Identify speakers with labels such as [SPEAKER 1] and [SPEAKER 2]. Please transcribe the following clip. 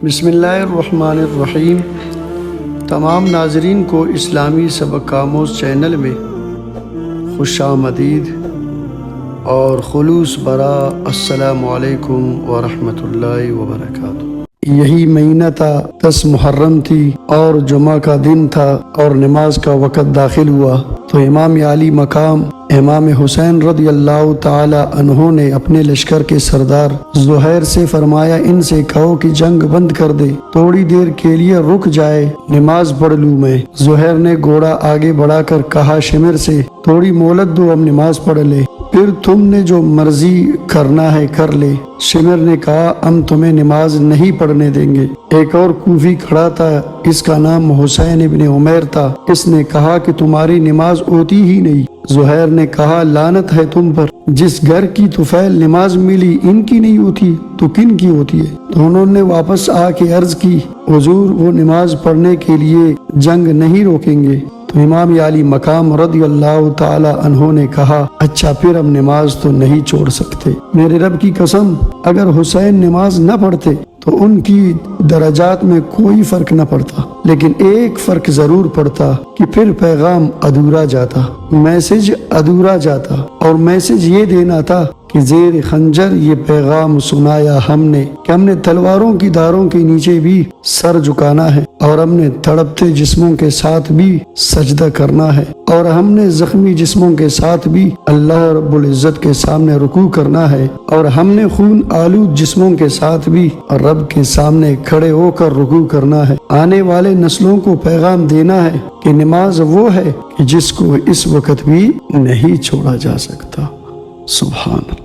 [SPEAKER 1] بسم اللہ الرحمن الرحیم۔ تمام ناظرین کو اسلامی سبق آموز چینل میں خوش آمدید اور خلوص برا السلام علیکم ورحمۃ اللہ وبرکاتہ۔ یہی مہینہ تھا، 10 محرم تھی اور جمعہ کا دن تھا اور نماز کا وقت داخل ہوا تو امام عالی مقام امام حسین رضی اللہ تعالی عنہ نے اپنے لشکر کے سردار زہیر سے فرمایا، ان سے کہو کہ جنگ بند کر دے، تھوڑی دیر کے لیے رک جائے، نماز پڑھ لوں میں۔ زہیر نے گھوڑا آگے بڑھا کر کہا شمر سے، تھوڑی مہلت دو، ہم نماز پڑھ لے، پھر تم نے جو مرضی کرنا ہے کر لے۔ شمر نے کہا، ہم تمہیں نماز نہیں پڑھنے دیں گے۔ ایک اور کوفی کھڑا تھا، اس کا نام حسین ابن عمیر تھا، اس نے کہا کہ تمہاری نماز ہوتی ہی نہیں۔ زہیر نے کہا، لعنت ہے تم پر، جس گھر کی طفیل نماز ملی ان کی نہیں ہوتی تو کن کی ہوتی ہے؟ دونوں نے واپس آ کے عرض کی، حضور وہ نماز پڑھنے کے لیے جنگ نہیں روکیں گے۔ تو امام عالی مقام رضی اللہ تعالی عنہ نے کہا، اچھا پھر ہم نماز تو نہیں چھوڑ سکتے۔ میرے رب کی قسم، اگر حسین نماز نہ پڑھتے تو ان کی درجات میں کوئی فرق نہ پڑتا، لیکن ایک فرق ضرور پڑتا کہ پھر پیغام ادھورا جاتا، میسج ادھورا جاتا، اور میسج یہ دینا تھا کہ زیر خنجر یہ پیغام سنایا ہم نے کہ ہم نے تلواروں کی دھاروں کے نیچے بھی سر جھکانا ہے، اور ہم نے تڑپتے جسموں کے ساتھ بھی سجدہ کرنا ہے، اور ہم نے زخمی جسموں کے ساتھ بھی اللہ رب العزت کے سامنے رکوع کرنا ہے، اور ہم نے خون آلود جسموں کے ساتھ بھی رب کے سامنے کھڑے ہو کر رکوع کرنا ہے۔ آنے والے نسلوں کو پیغام دینا ہے کہ نماز وہ ہے کہ جس کو اس وقت بھی نہیں چھوڑا جا سکتا۔ سبحان اللہ۔